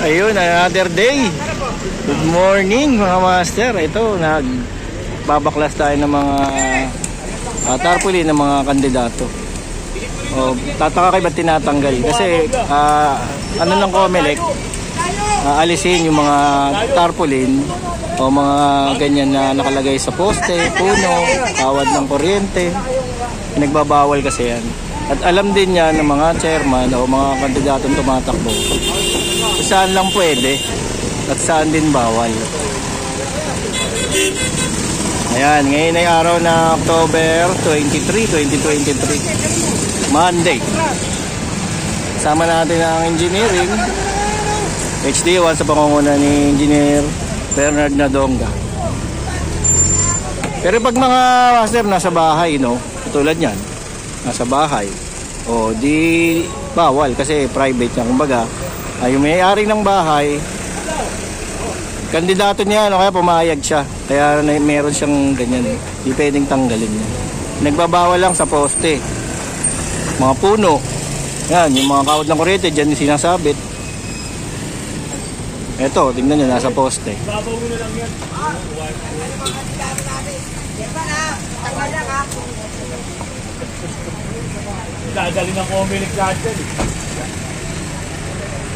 Ayun, another day. Good morning mga master. Ito, nagbabaklas tayo ng mga tarpaulin ng mga kandidato. O, tataka kayo ba't tinatanggal? Kasi ano ng COMELEC, alisin yung mga tarpaulin o mga ganyan na nakalagay sa poste, puno, kawad ng kuryente. Nagbabawal kasi yan. At alam din yan ng mga chairman o mga kandidatong tumatakbo saan lang pwede at saan din bawal. Ayan, ngayon ay araw na October 23, 2023, Monday. Sama natin ang engineering HD1 sa pangunguna ni Engineer Bernard Nadonga. Pero pag mga master nasa bahay, no, tulad yan, nasa bahay, o di bawal kasi private yan. Kumbaga, yung may-ari ng bahay, kandidato niya, kaya pumayag siya. Kaya meron siyang ganyan, di pwedeng tanggalin niya. Nagbabawal lang sa poste, mga puno, yan, yung mga kawad ng kuryente, dyan yung sinasabit. Eto, tingnan nyo, nasa poste. Dadali ng COMELEC lahat yan.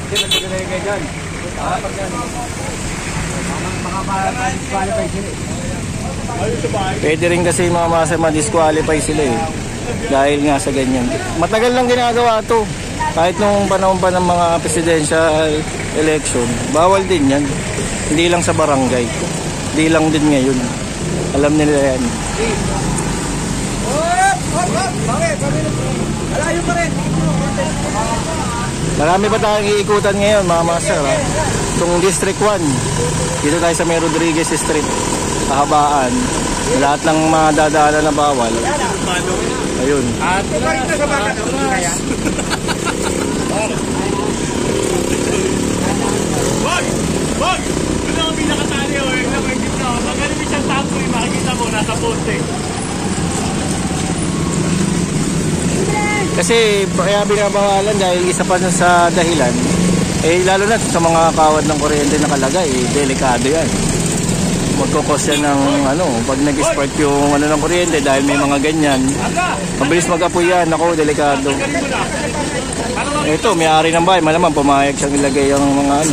Hindi, nagpagulay kayo dyan. Pag yan. Maka-disqualify sila. Pwede rin kasi mga masa ma-disqualify sila eh. Dahil nga sa ganyan. Matagal lang ginagawa to. Kahit nung panahon pa ng mga presidential election, bawal din yan. Hindi lang sa barangay. Hindi lang din ngayon. Alam nila yan. Alayo pa rin. Marami pa tayong iikutan ngayon mga master. Itong District 1, dito tayo sa May Rodriguez Street, kahabaan. Lahat ng mga dadaanan na bawal. Ayun. Wag! Ano ang pinakatali o yung nabanggit na? Magaling isang tapo yung makikita mo nasa poste. Kasi kaya binabawalan dahil isa pa sa dahilan, lalo na sa mga kawad ng kuryente nakalagay, delikado yan. Magkukos yan ng pag nag-spark yung ng kuryente dahil may mga ganyan, mabilis mag-apoy yan. Ako, delikado. Ito, may-ari ng bahay, malamang pumayag siyang ilagay ang mga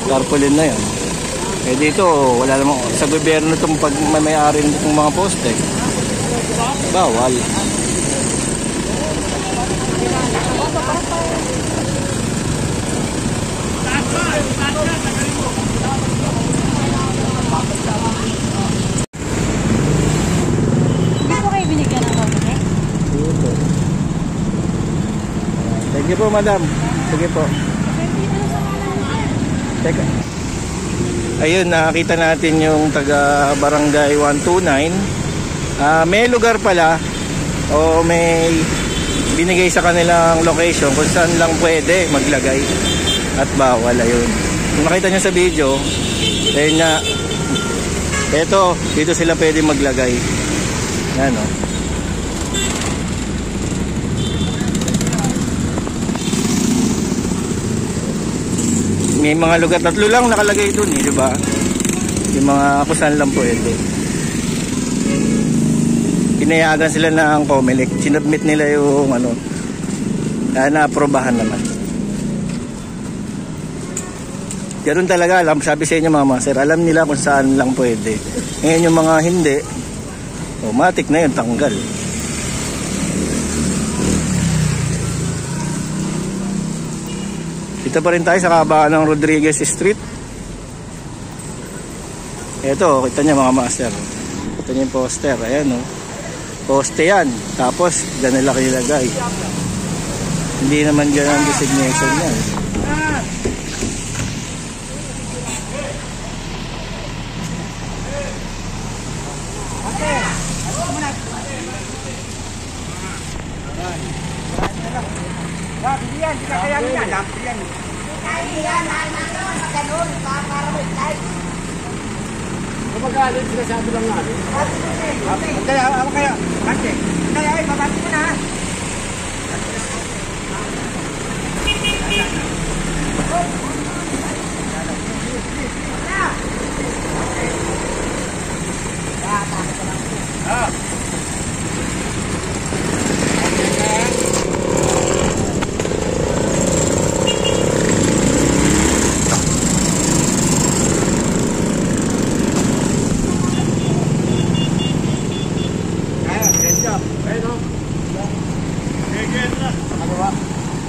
tarpaulin na yan. Dito, wala namang sa gobyerno itong pag may-ari nitong mga poste, bawal. Sige po, madam. Sige po. Teka. Ayun, nakakita natin yung taga Barangay 129. May lugar pala o may binigay sa kanilang location kung saan lang pwede maglagay at bawal. Ayun. Kung nakita nyo sa video, ayun na. Eto, dito sila pwede maglagay. Yan o. May mga lugar, 3 lang nakalagay dun eh, di ba? Yung mga kung saan lang pwede. Pinayagan sila ng COMELEC, sinubmit nila yung na-aprobahan naman. Ganun talaga, alam, sabi sa inyo mga master, alam nila kung saan lang pwede. Ngayon yung mga hindi, automatic na yun, tanggal. Dito pa rin tayo sa kabaan ng Rodriguez Street. Ito, kita niyo mga master. Ito niyo yung poster. Ayan o. Poste yan. Tapos, dyan nila kilagay. Hindi naman dyan ang designation yan. Kumagalit, sinasabi lang namin. Kaya, ako kaya, kante. Kaya, ay, babati mo na.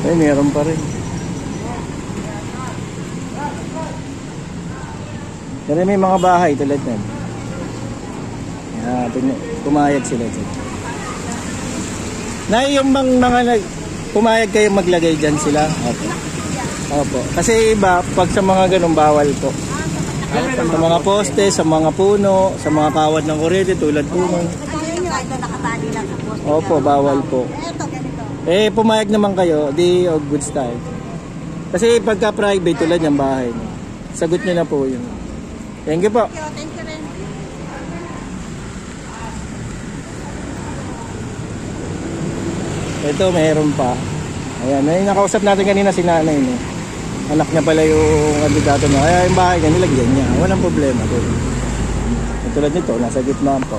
Ay, meron pa rin. Pero may mga bahay tulad yan. Pumayag sila dyan. Na yung pumayag kayo maglagay dyan sila? Opo. Opo. Kasi iba, pag sa mga ganun, bawal po. Sa mga poste, sa mga puno, sa mga kawad ng kuryente tulad puno. Opo, bawal po. Pumayag naman kayo, di good style. Kasi pagka private tulad ng bahay, sagot nyo na po yun. Thank you po. Thank you rin. Ito, mayroon pa. Ayan, may nakausap natin kanina si nanay. No? Anak niya pala yung kandidato niya. Kaya yung bahay niya, nilagyan niya. Walang problema. Tulad nito, nasa gitna po.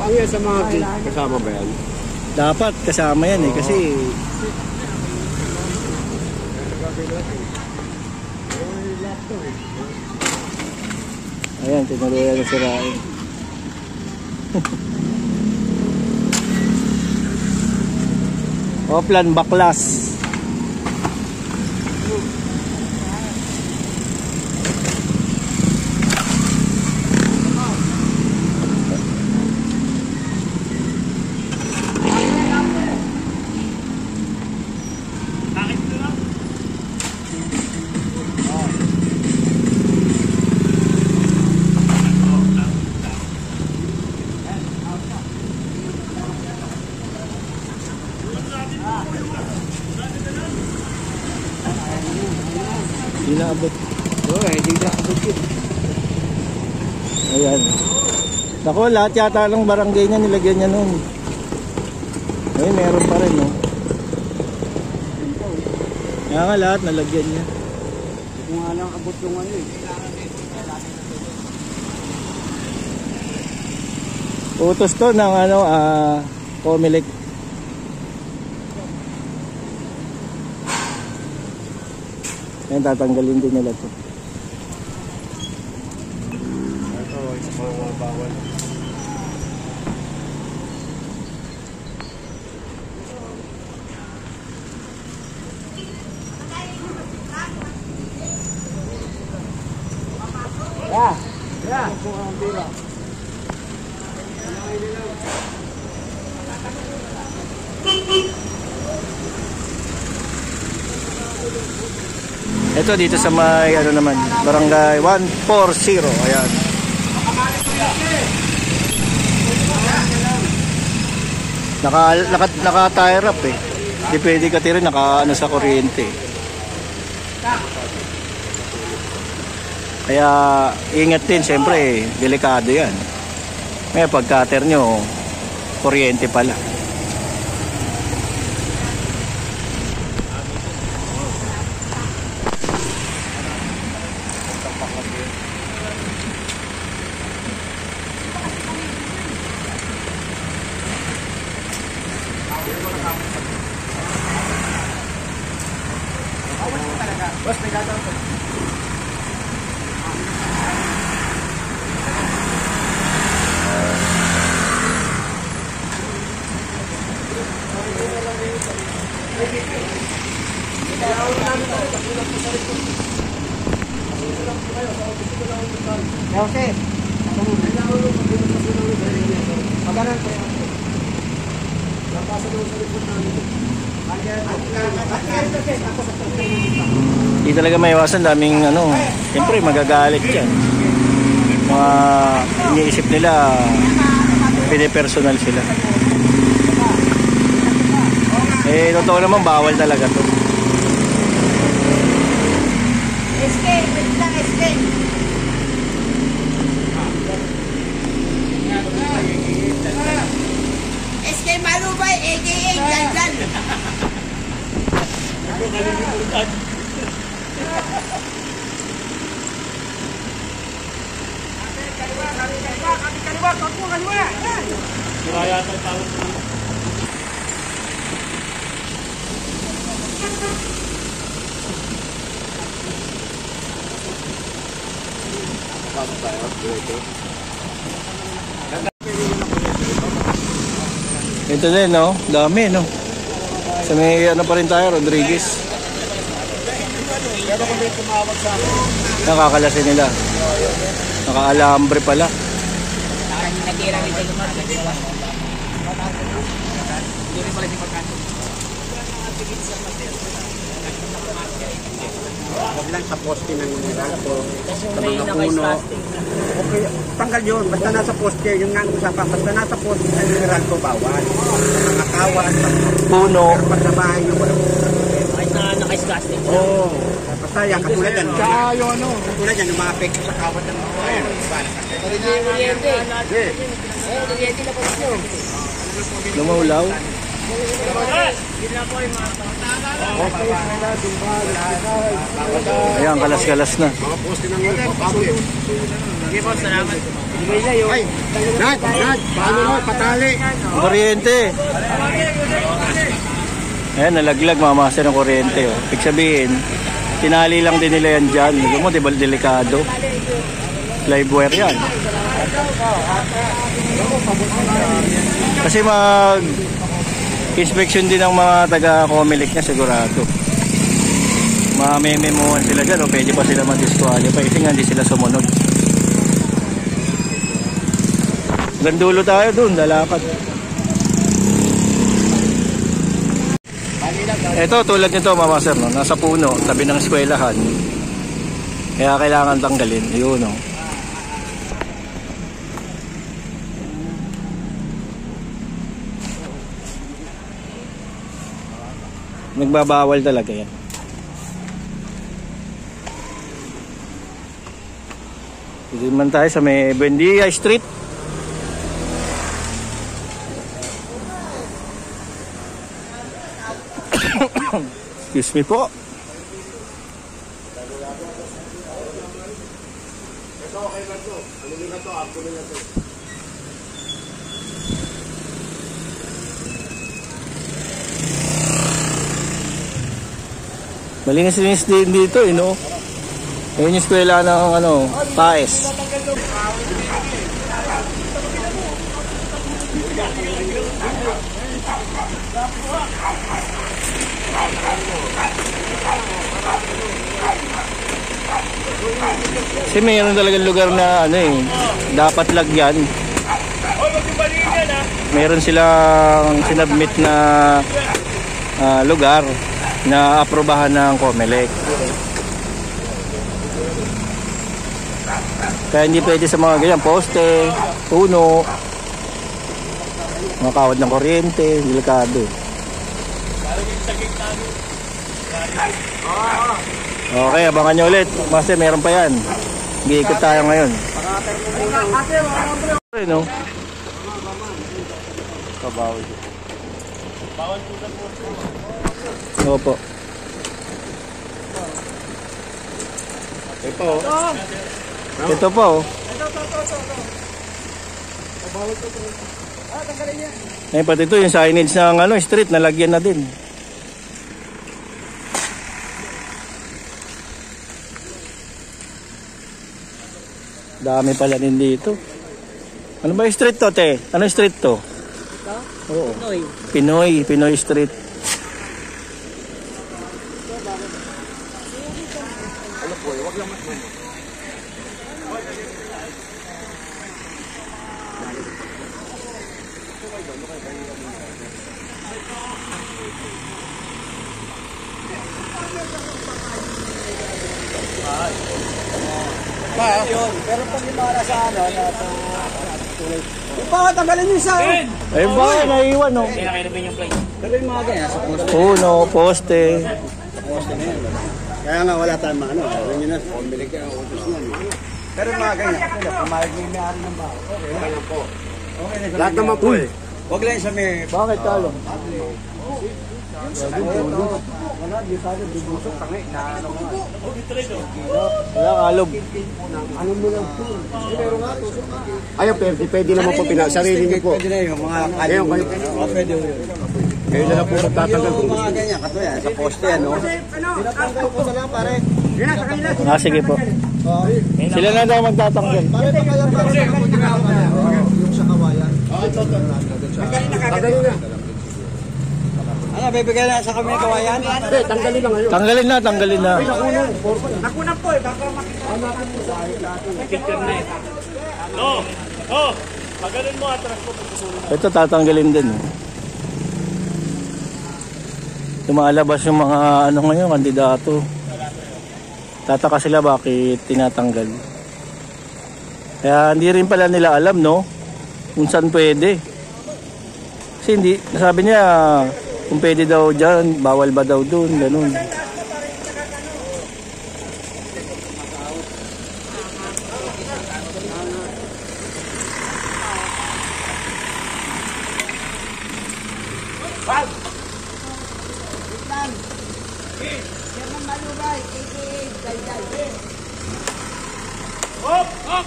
Paano yan sa mga kasama ba yan? Dapat kasama yan eh, kasi ayan, tinuluyan na sirain. Oplan Baklas. Hindi na abot. Hindi na abot yun. Ayan. Naku, lahat yata ng barangay niya nilagyan niya nun. Ay, meron pa rin, no? Kaya nga lahat nalagyan niya. Kung nga lang abot yung ano eh. Utos to ng Comelec. Ayan, tatanggalin din nila to. Ito, isa pa mga bawal. Ito dito sa may naman, barangay 140. Ayan. Naka-tire up eh. Hindi pwede ka tira sa kuryente. Kaya ingat din, siyempre, delikado yan. May pag-cutter nyo, kuryente pala. Boss, may gagawin ko. Jose, magalan ko yan. Hindi talaga maiwasan, daming siyempre magagalit yan. Mga iniisip nila pinipersonal sila. Eh, totoo naman, bawal talaga to. SK, wait lang, SK. SK Malubay, AKA Dandan. Kaya yata tawag mo. Ito din, no? Dami, no? Sa may ano pa rin tayo, Rodriguez. Nakakalasin nila. Naka-alambre pala. Huwag lang sa poste ng Meralco, sa mga puno. Okay, tanggal yun. Basta nasa poste, yung nga usapan, basta nasa poste ng Meralco, bawal. Sa mga kawan, sa Puno. pag sa bahay nyo, wala. Naka-disgusting. Oo. Basta yan, katulad yan. Katulad yan, yung mga pekto sa kawat ng mga yan. Lumaulaw. Ayan, kalas-kalas na. Sige po, salamat. Ay, Nad, paano mo, patali. Kuryente. Ayan, nalaglag mga master ng kuryente. Oh. Ibig sabihin, tinali lang din nila yan dyan. Alam mo, diba delikado? Live wire yan. Kasi inspection din ng mga taga-Comelec niya sigurado. Mememuhan sila dyan o pwede pa sila mag-disqualify kasi nga hindi sila sumunod. Gandulo tayo dun, lalakad. Ito tulad nito mga sir, no? Nasa puno, tabi ng eskwelahan. Kaya kailangan tanggalin. Yun, no? Nagbabawal talaga yan. Dito man tayo sa may Buendia Street. Excuse me po. Malinis-linis din dito, no? Ayun yung eskwela ng Taes. Kasi mayroon talagang lugar na dapat lagyan. Meron silang sinubmit na lugar na aprobahan ng Comelec. Kaya hindi pwede sa mga ganyan, poste, puno, mga kawad ng kuryente, delikado. Okay, abangan nyo ulit. Master, meron pa yan. Giikot tayo ngayon. Okay, no? Kabawal. Bawal po sa poste. Opo. Ito. Ito po. Eh, pati ito yung signage ng street, nalagyan na din. Dami pala din dito. Ano ba yung street to, te? Ano yung street to? Ito? Oo. Pinoy. Pinoy Street. Pero pag yung mga nasa Bakit tanggalin niyo isa? Eh bakit naiwan no? Kaya nakairapin yung plate. Pero yung mga ganyan sa poste. Puno, poste. Poste na yan. Kaya nga wala tayong ano. Alam nyo na, pumili ka ang utos niyan. Pero yung mga ganyan, pumayag mo yung may-ari ng bahay. Okay lang po. Okay na. Lahat naman po eh. Huwag lang sa may... Bakit talo? Wala, di sana dubusok kami. Naano nga. Wala kalob. Ano mo lang po? Pero nga, tusok ka. Ayaw, pwede naman po sarili niyo po. Pwede na yung mga kalim. Pwede yun. Kayo na lang po magtatanggal kung mga ganyan. Kato yan, sa poste yan, no? Tinatanggal ko na lang, pare. Yun na, sa kanila. Ah, sige po. Sila na daw magtatanggal. Pare, tanggalan pa rin. Yung sa kawayan. Tanggalin na. Ano, bibigay na sa kami ng kawayan? Hindi, tanggalin na ngayon. Tanggalin na, tanggalin na. Nakunan po eh, baka makikita. Picture na eh. Pagalan mo, atras mo, pagkasulong. Ito tatanggalin din. Lumalabas yung mga ano ngayon, kandidato. Tataka sila bakit tinatanggal. Kaya hindi rin pala nila alam, no? Kung saan pwede. Kasi hindi, nasabi niya, kung pwede daw dyan, bawal ba daw doon, ganun. Hop! Hop!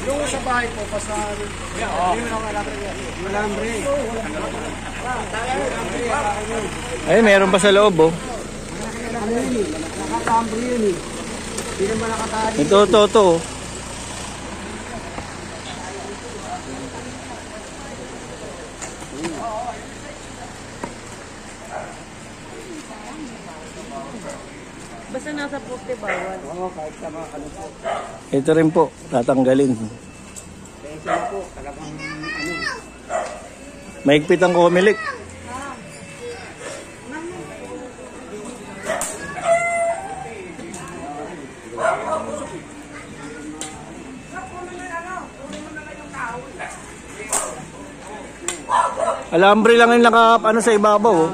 Yung sa bahay po, pasahan. Malambre. Ay, meron pa sa loob, oh. Nakakambre yun eh. Hindi naman nakatali. Ito. Oh. Basta nasa poste bawal. Oo, kahit sa mga kalupot. Ito rin po, tatanggalin. Kaya sila po, talagang ano. Maigpit ang kumilik. Alambre lang yung ano sa ibabaw. Oh.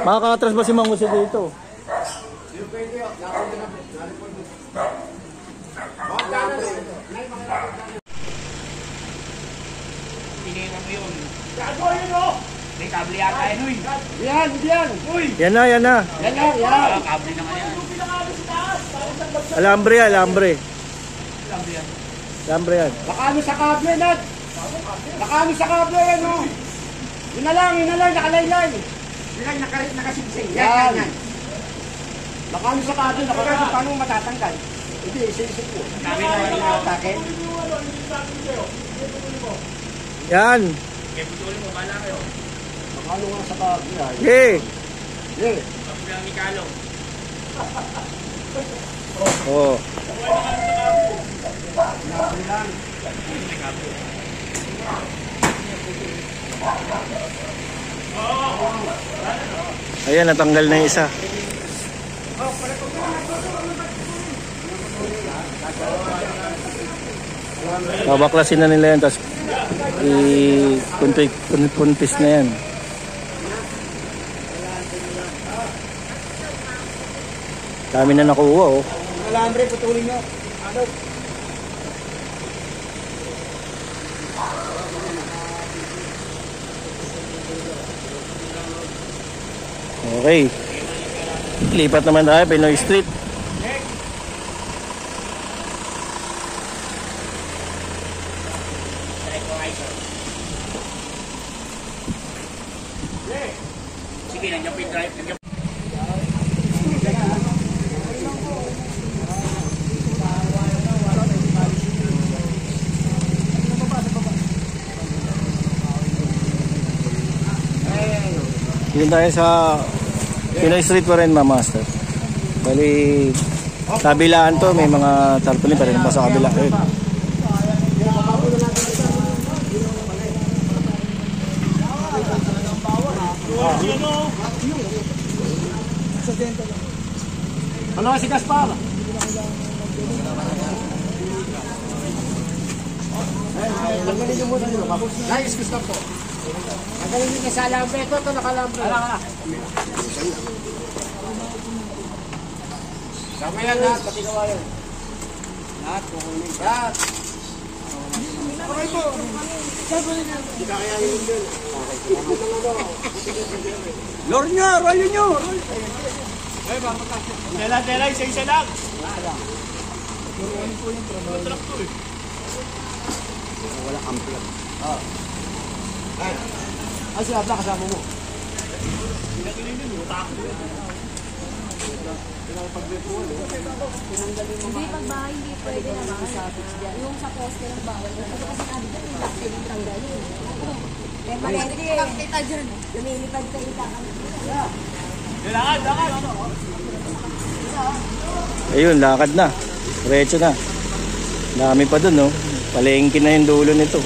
Makakatras ba si Mang Jose dito? Tinira mo yun. Gago yun o! May kable yata yun uy. Yan, yan. Uy! Yan na. Yan. Kable naman yan. Alambre yan. Nakano sa kable, Nat? Nakano sa kable yan, oh. Yun na lang, nakalaylay. Yun lang, nakasigsing. Yan. Nakano sa kable, nakalaylay. Paano matatanggal? Hindi, isip po. Kable naman yun. Atake. Yan. Kaya putulin mo, bala kayo. Nakano nga sa kable, ay. Okay. Yeah. Kable lang ni Kalo. Oh. Ayan, natanggal na yung isa. Babaklasin na nila yan, tapos i-puntis na yan. Dami na nakuha, oh. Alambre, putulin nyo. Ano? Okay. Lipat naman tayo, Pinoy Street. Sige, nandiyan po yung drive. Yun tayo sa Pinoy Street pa rin, Master. Bali, kabilaan to, may mga tarpaulin pa rin pa sa kabila. Ayun. Ano si Gaspar? Tanggalin niyo muna yun. Guys, gusto po. Tanggalin niyo sa alambre. Ito nakalambre. Sama yan lahat, pati kawayan. Lahat, kukunin. Lahat. Okay po. Hindi ka kaya yun din. Lord nyo, rolyo nyo. Tela, isa-isa lang. Wala ampli. Ay, si Abla kasama mo. Hindi, pag bahay, hindi pwede naman. Yung sa poste ng bawal. Kasi sabi ko, yung black yung tanggalin. Eh, malili kita dyan. Lumilipad ka itangan. Lakad. Ayun, lakad na. Diretso na. Dami pa dun, no? Palengke na yung dulo nito.